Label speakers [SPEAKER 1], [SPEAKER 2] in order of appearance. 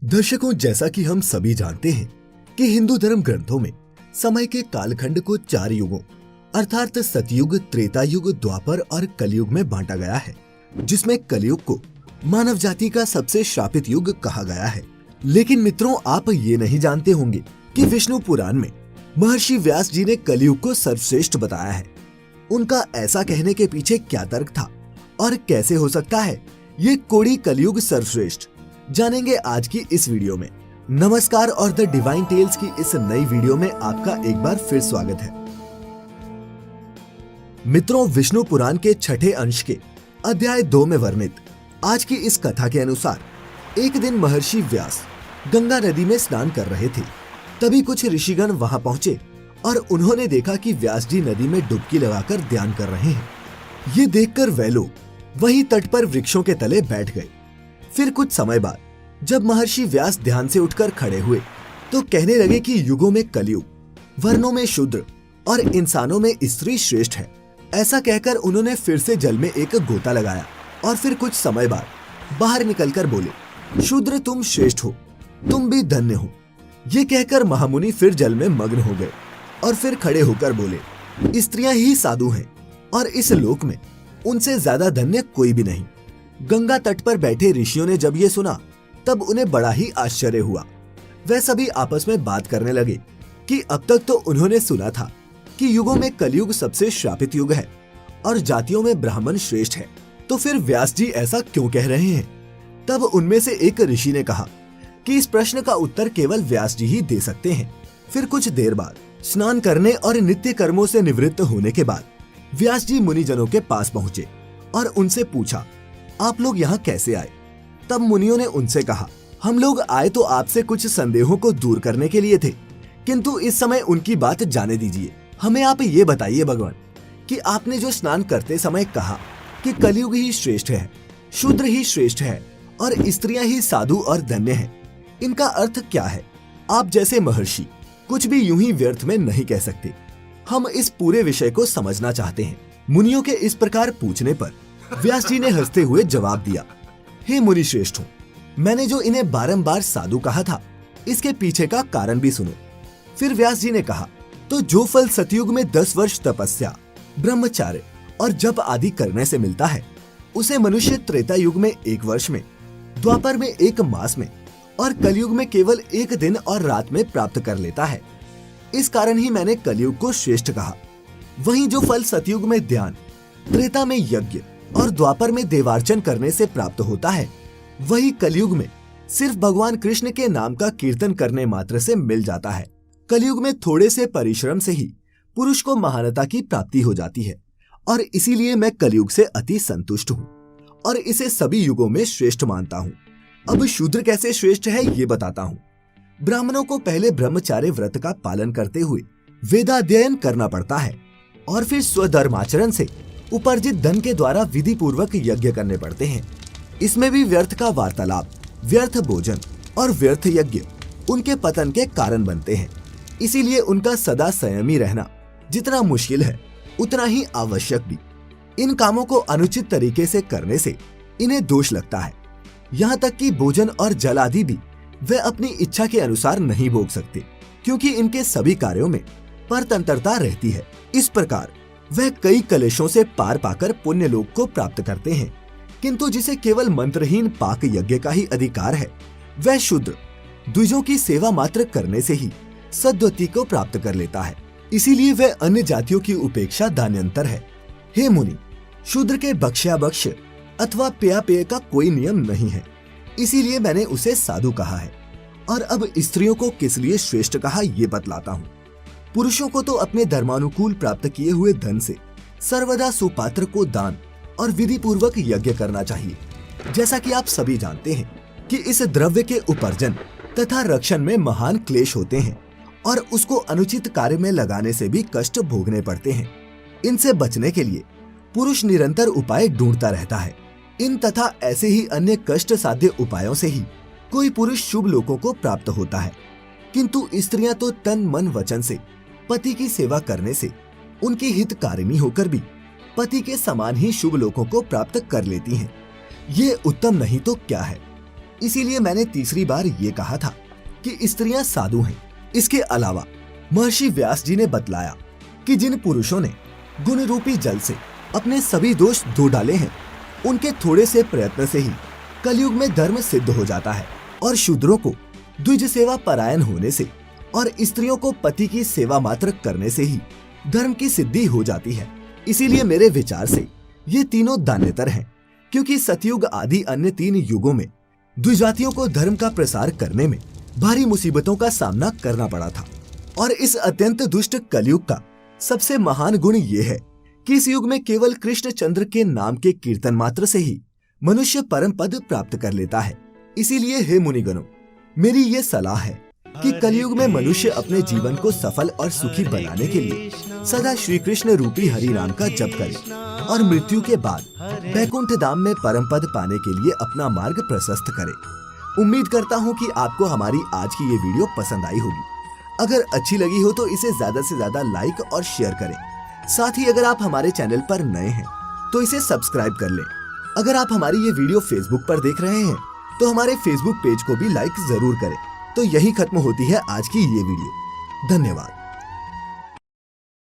[SPEAKER 1] दर्शकों, जैसा कि हम सभी जानते हैं कि हिंदू धर्म ग्रंथों में समय के कालखंड को 4 युगों अर्थात सतयुग, त्रेता युग, द्वापर और कलयुग में बांटा गया है, जिसमें कलयुग को मानव जाति का सबसे श्रापित युग कहा गया है। लेकिन मित्रों, आप ये नहीं जानते होंगे कि विष्णु पुराण में महर्षि व्यास जी ने कलयुग को सर्वश्रेष्ठ बताया है। उनका ऐसा कहने के पीछे क्या तर्क था और कैसे हो सकता है ये कोड़ी कलयुग सर्वश्रेष्ठ, जानेंगे आज की इस वीडियो में। नमस्कार और द डिवाइन टेल्स की इस नई वीडियो में आपका एक बार फिर स्वागत है। मित्रों, विष्णु पुराण के 6ठे अंश के अध्याय 2 में वर्णित आज की इस कथा के अनुसार एक दिन महर्षि व्यास गंगा नदी में स्नान कर रहे थे। तभी कुछ ऋषिगण वहां पहुंचे और उन्होंने देखा कि व्यास जी नदी में डुबकी लगाकर ध्यान कर रहे हैं। ये देखकर वे लोग वहीं तट पर वृक्षों के तले बैठ गए। फिर कुछ समय बाद जब महर्षि व्यास ध्यान से उठकर खड़े हुए तो कहने लगे कि युगों में कलयुग, वर्णों में शूद्र और इंसानों में स्त्री श्रेष्ठ है। ऐसा कहकर उन्होंने फिर से जल में एक गोता लगाया और फिर कुछ समय बाद बाहर निकलकर बोले, शूद्र तुम श्रेष्ठ हो, तुम भी धन्य हो। ये कहकर महामुनि फिर जल में मग्न हो गए और फिर खड़े होकर बोले, स्त्रियां ही साधु हैं और इस लोक में उनसे ज्यादा धन्य कोई भी नहीं। गंगा तट पर बैठे ऋषियों ने जब ये सुना तब उन्हें बड़ा ही आश्चर्य हुआ। वे सभी आपस में बात करने लगे कि अब तक तो उन्होंने सुना था कि युगों में कलयुग सबसे श्रापित युग है और जातियों में ब्राह्मण श्रेष्ठ है, तो फिर व्यास जी ऐसा क्यों कह रहे हैं। तब उनमें से एक ऋषि ने कहा कि इस प्रश्न का उत्तर केवल व्यास जी ही दे सकते हैं। फिर कुछ देर बाद स्नान करने और नित्य कर्मों से निवृत्त होने के बाद व्यास जी मुनिजनों के पास पहुँचे और उनसे पूछा, आप लोग यहाँ कैसे आए। तब मुनियों ने उनसे कहा, हम लोग आए तो आपसे कुछ संदेहों को दूर करने के लिए थे, किंतु इस समय उनकी बात जाने दीजिए। हमें आप ये बताइए भगवान कि आपने जो स्नान करते समय कहा कि कलयुग ही श्रेष्ठ है, शूद्र ही श्रेष्ठ है और स्त्रियां ही साधु और धन्य हैं, इनका अर्थ क्या है। आप जैसे महर्षि कुछ भी यूं ही व्यर्थ में नहीं कह सकते। हम इस पूरे विषय को समझना चाहते हैं। मुनियों के इस प्रकार पूछने पर व्यास जी ने हंसते हुए जवाब दिया, हे मुनि श्रेष्ठों, मैंने जो इन्हें बारंबार साधु कहा था इसके पीछे का कारण भी सुनो। फिर व्यास जी ने कहा, तो जो फल सतयुग में 10 वर्ष तपस्या, ब्रह्मचार्य और जप आदि करने से मिलता है, उसे मनुष्य त्रेता युग में 1 वर्ष में, द्वापर में 1 मास में और कलयुग में केवल 1 दिन और रात में प्राप्त कर लेता है। इस कारण ही मैंने कलयुग को श्रेष्ठ कहा। वहीं जो फल सतयुग में ध्यान, त्रेता में यज्ञ और द्वापर में देवार्चन करने से प्राप्त होता है, वही कलयुग में सिर्फ भगवान कृष्ण के नाम का कीर्तन करने मात्र से मिल जाता है। कलयुग में थोड़े से परिश्रम से ही पुरुष को महानता की प्राप्ति हो जाती है और इसीलिए मैं कलयुग से अति संतुष्ट हूँ और इसे सभी युगों में श्रेष्ठ मानता हूँ। अब शूद्र कैसे श्रेष्ठ है ये बताता हूँ। ब्राह्मणों को पहले ब्रह्मचार्य व्रत का पालन करते हुए वेदाध्ययन करना पड़ता है और फिर स्वधर्माचरण से उपार्जित धन के द्वारा विधि पूर्वक यज्ञ करने पड़ते हैं। इसमें भी व्यर्थ का वार्तालाप, व्यर्थ भोजन और व्यर्थ यज्ञ उनके पतन के कारण बनते हैं। इसीलिए उनका सदा संयमी रहना जितना मुश्किल है उतना ही आवश्यक भी। इन कामों को अनुचित तरीके से करने से इन्हें दोष लगता है। यहाँ तक कि भोजन और जल आदि भी वे अपनी इच्छा के अनुसार नहीं भोग सकते, क्योंकि इनके सभी कार्यों में परतंत्रता रहती है। इस प्रकार वह कई कलेशों से पार पाकर पुण्य लोक को प्राप्त करते हैं। किंतु जिसे केवल मंत्रहीन पाक यज्ञ का ही अधिकार है, वह शूद्र द्विजों की सेवा मात्र करने से ही सद्गति को प्राप्त कर लेता है। इसीलिए वह अन्य जातियों की उपेक्षा दान्यंतर है। हे मुनि, शूद्र के बक्ष्याबक्ष्य अथवा पेय का कोई नियम नहीं है, इसीलिए मैंने उसे साधु कहा है। और अब स्त्रियों को किस लिए श्रेष्ठ कहा ये बतलाता हूँ। पुरुषों को तो अपने धर्मानुकूल प्राप्त किए हुए धन से सर्वदा सुपात्र को दान और विधि पूर्वक यज्ञ करना चाहिए। जैसा कि आप सभी जानते हैं कि इस द्रव्य के उपार्जन तथा रक्षण में महान क्लेश होते हैं और उसको अनुचित कार्य में लगाने से भी कष्ट भोगने पड़ते हैं। इनसे बचने के लिए पुरुष निरंतर उपाय ढूंढता रहता है। इन तथा ऐसे ही अन्य कष्ट साध्य उपायों से ही कोई पुरुष शुभ लोकों को प्राप्त होता है। किंतु स्त्रियां तो तन मन वचन से पति की सेवा करने से उनकी हितकारिणी होकर भी पति के समान ही शुभ लोकों को प्राप्त कर लेती हैं। ये उत्तम नहीं तो क्या है। इसीलिए मैंने तीसरी बार ये कहा था कि स्त्रियां साधु हैं। इसके अलावा महर्षि व्यास जी ने बतलाया कि जिन पुरुषों ने गुण रूपी जल से अपने सभी दोष धो डाले हैं, उनके थोड़े से प्रयत्न से ही कलयुग में धर्म सिद्ध हो जाता है और शूद्रों को द्विज सेवा परायण होने से और स्त्रियों को पति की सेवा मात्र करने से ही धर्म की सिद्धि हो जाती है। इसीलिए मेरे विचार से ये तीनों दान्यतर हैं, क्योंकि सतयुग आदि अन्य 3 युगों में द्विजातियों को धर्म का प्रसार करने में भारी मुसीबतों का सामना करना पड़ा था। और इस अत्यंत दुष्ट कलयुग का सबसे महान गुण ये है कि इस युग में केवल कृष्ण चंद्र के नाम के कीर्तन मात्र से ही मनुष्य परम पद प्राप्त कर लेता है। इसीलिए हे मुनिगणों, मेरी ये सलाह है कि कलयुग में मनुष्य अपने जीवन को सफल और सुखी बनाने के लिए सदा श्री कृष्ण रूपी हरि नाम का जप करे और मृत्यु के बाद वैकुंठ धाम में परम पद पाने के लिए अपना मार्ग प्रशस्त करे। उम्मीद करता हूँ कि आपको हमारी आज की ये वीडियो पसंद आई होगी। अगर अच्छी लगी हो तो इसे ज्यादा से ज्यादा लाइक और शेयर करें। साथ ही अगर आप हमारे चैनल पर नए हैं तो इसे सब्सक्राइब कर लें। अगर आप हमारी ये वीडियो फेसबुक पर देख रहे हैं तो हमारे फेसबुक पेज को भी लाइक जरूर करें। तो यही खत्म होती है आज की ये वीडियो। धन्यवाद।